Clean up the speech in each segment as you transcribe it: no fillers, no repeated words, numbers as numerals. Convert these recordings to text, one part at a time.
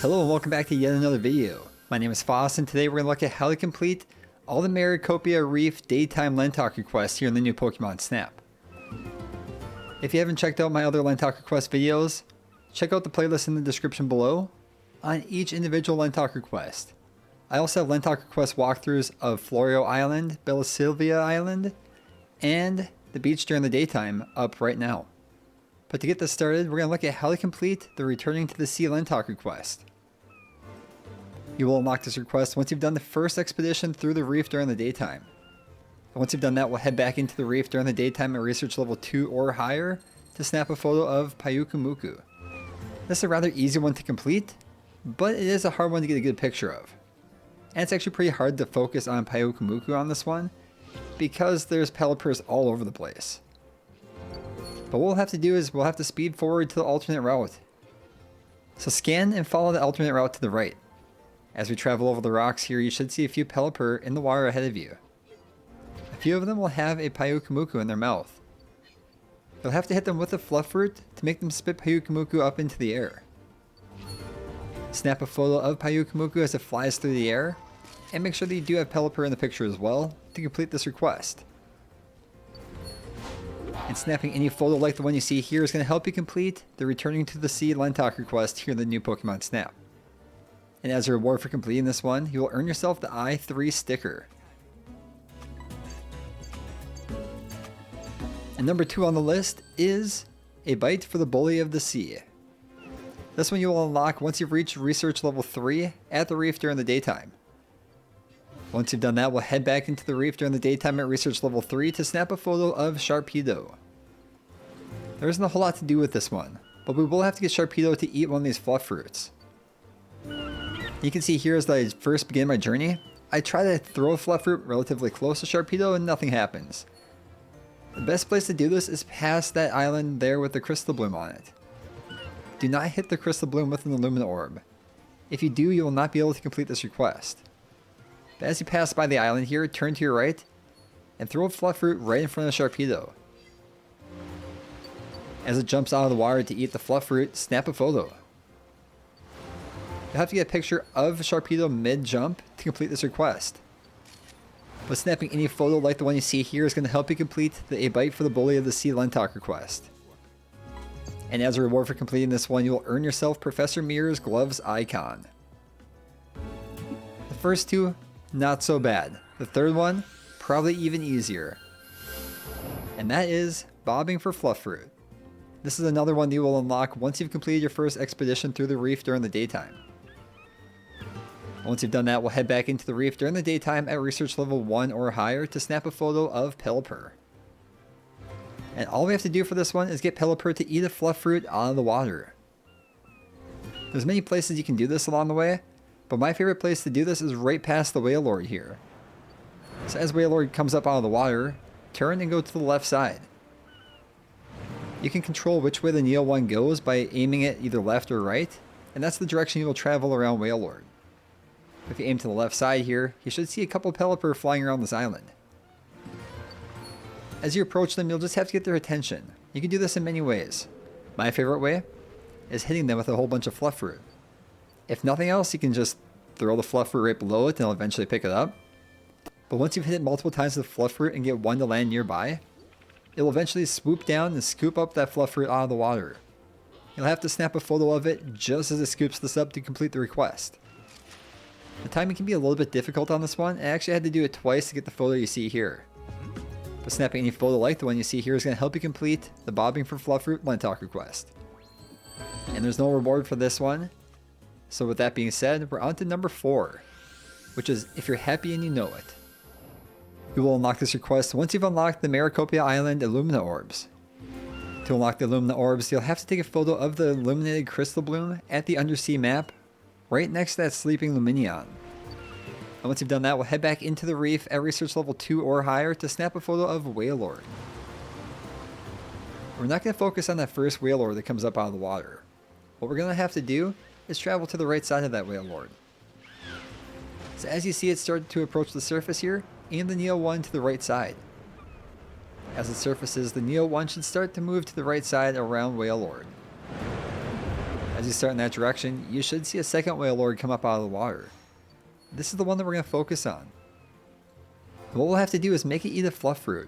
Hello and welcome back to yet another video. My name is Foss and today we're going to look at how to complete all the Maricopia Reef daytime LenTalk requests here in the new Pokemon Snap. If you haven't checked out my other LenTalk request videos, check out the playlist in the description below on each individual LenTalk request. I also have LenTalk request walkthroughs of Florio Island, Belusylva Island, and the beach during the daytime up right now. But to get this started, we're going to look at how to complete the Returning to the Sea LenTalk request. You will unlock this request once you've done the first expedition through the reef during the daytime. Once you've done that, we'll head back into the reef during the daytime at research level 2 or higher to snap a photo of Pyukumuku. This is a rather easy one to complete, but it is a hard one to get a good picture of. And it's actually pretty hard to focus on Pyukumuku on this one, because there's Pelipper's all over the place. But what we'll have to do is we'll have to speed forward to the alternate route. So scan and follow the alternate route to the right. As we travel over the rocks here, you should see a few Pelipper in the water ahead of you. A few of them will have a Pyukumuku in their mouth. You'll have to hit them with a Fluffruit to make them spit Pyukumuku up into the air. Snap a photo of Pyukumuku as it flies through the air, and make sure that you do have Pelipper in the picture as well to complete this request. And snapping any photo like the one you see here is going to help you complete the Returning to the Sea LenTalk request here in the new Pokemon Snap. And as a reward for completing this one, you will earn yourself the I3 sticker. And number 2 on the list is a bite for the Bully of the Sea. This one you will unlock once you've reached research level 3 at the reef during the daytime. Once you've done that, we'll head back into the reef during the daytime at research level 3 to snap a photo of Sharpedo. There isn't a whole lot to do with this one, but we will have to get Sharpedo to eat one of these Fluffruits. You can see here as I first begin my journey, I try to throw a Fluffruit relatively close to Sharpedo and nothing happens. The best place to do this is past that island there with the Crystal Bloom on it. Do not hit the Crystal Bloom with an Illumina Orb. If you do, you will not be able to complete this request. But as you pass by the island here, turn to your right and throw a Fluffruit right in front of Sharpedo. As it jumps out of the water to eat the Fluffruit, snap a photo. You'll have to get a picture of Sharpedo mid-jump to complete this request. But snapping any photo like the one you see here is going to help you complete the A Bite for the Bully of the Sea LenTalk request. And as a reward for completing this one, you will earn yourself Professor Mirror's Gloves icon. The first two, not so bad. The third one, probably even easier. And that is Bobbing for Fluffruit. This is another one you will unlock once you've completed your first expedition through the reef during the daytime. Once you've done that, we'll head back into the reef during the daytime at research level 1 or higher to snap a photo of Pelipper. And all we have to do for this one is get Pelipper to eat a Fluffruit out of the water. There's many places you can do this along the way, but my favorite place to do this is right past the Wailord here. So as Wailord comes up out of the water, turn and go to the left side. You can control which way the Neo one goes by aiming it either left or right, and that's the direction you will travel around Wailord. If you aim to the left side here, you should see a couple Pelipper flying around this island. As you approach them, you'll just have to get their attention. You can do this in many ways. My favorite way is hitting them with a whole bunch of Fluffruit. If nothing else, you can just throw the Fluffruit right below it and they'll eventually pick it up. But once you've hit it multiple times with the Fluffruit and get one to land nearby, it'll eventually swoop down and scoop up that Fluffruit out of the water. You'll have to snap a photo of it just as it scoops this up to complete the request. The timing can be a little bit difficult on this one. I actually had to do it twice to get the photo you see here. But snapping any photo like the one you see here is going to help you complete the Bobbing for Fluffruit LenTalk request. And there's no reward for this one. So with that being said, we're on to number 4, which is If You're Happy and You Know It. You will unlock this request once you've unlocked the Maricopia Island Illumina Orbs. To unlock the Illumina Orbs, you'll have to take a photo of the illuminated Crystal Bloom at the undersea map right next to that sleeping Luminion. And once you've done that, we'll head back into the reef at research level 2 or higher to snap a photo of Wailord. We're not going to focus on that first Wailord that comes up out of the water. What we're going to have to do is travel to the right side of that Wailord. So as you see it start to approach the surface here, aim the Neo 1 to the right side. As it surfaces, the Neo 1 should start to move to the right side around Wailord. As you start in that direction, you should see a second whale lord come up out of the water. This is the one that we're going to focus on. What we'll have to do is make it eat a Fluffruit.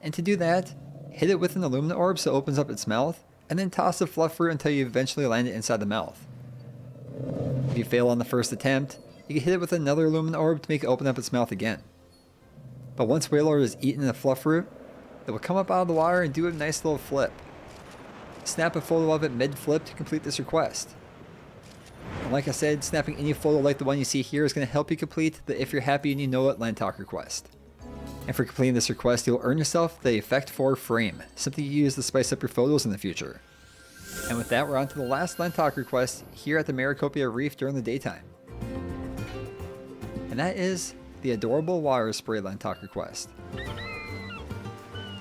And to do that, hit it with an Illumina orb so it opens up its mouth, and then toss the Fluffruit until you eventually land it inside the mouth. If you fail on the first attempt, you can hit it with another Illumina orb to make it open up its mouth again. But once Whalelord is eaten the Fluffruit, it will come up out of the water and do a nice little flip. Snap a photo of it mid-flip to complete this request. And like I said, snapping any photo like the one you see here is going to help you complete the If You're Happy and You Know It LenTalk request. And for completing this request, you'll earn yourself the Effect 4 frame, something you use to spice up your photos in the future. And with that, we're on to the last LenTalk request here at the Maricopia Reef during the daytime. And that is the Adorable Water Spray LenTalk request.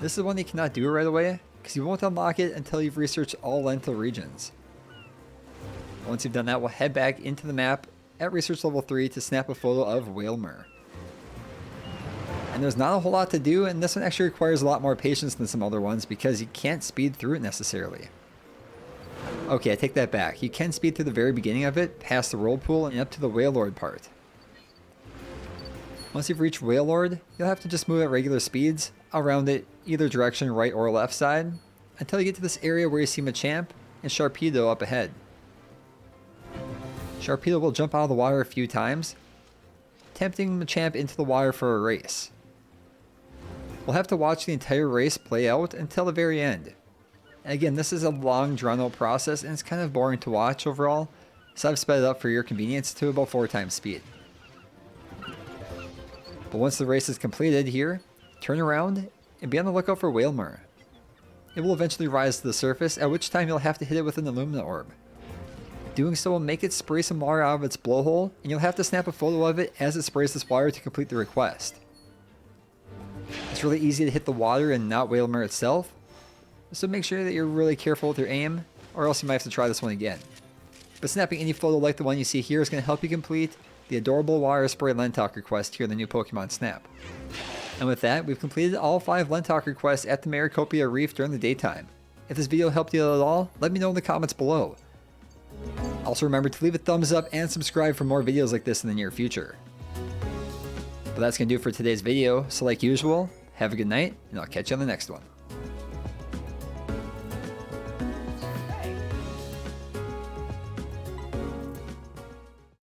This is one you cannot do right away, because you won't unlock it until you've researched all lentil regions. Once you've done that, we'll head back into the map at research level 3 to snap a photo of Whalmer. And there's not a whole lot to do, and this one actually requires a lot more patience than some other ones because you can't speed through it necessarily. Okay, I take that back. You can speed through the very beginning of it, past the whirlpool, and up to the Whalelord part. Once you've reached Whalelord, you'll have to just move at regular speeds around it, either direction, right or left side, until you get to this area where you see Machamp and Sharpedo up ahead. Sharpedo will jump out of the water a few times, tempting Machamp into the water for a race. We'll have to watch the entire race play out until the very end. And again, this is a long drawn out process and it's kind of boring to watch overall, so I've sped it up for your convenience to about 4 times speed. But once the race is completed here, turn around and be on the lookout for Whalmer. It will eventually rise to the surface, at which time you'll have to hit it with an Illumina orb. Doing so will make it spray some water out of its blowhole, and you'll have to snap a photo of it as it sprays this water to complete the request. It's really easy to hit the water and not Whalmer itself, so make sure that you're really careful with your aim, or else you might have to try this one again. But snapping any photo like the one you see here is going to help you complete the Adorable Water Spray LenTalk request here in the new Pokemon Snap. And with that, we've completed all 5 LenTalk requests at the Maricopia Reef during the daytime. If this video helped you at all, let me know in the comments below. Also remember to leave a thumbs up and subscribe for more videos like this in the near future. But that's going to do it for today's video, so like usual, have a good night, and I'll catch you on the next one.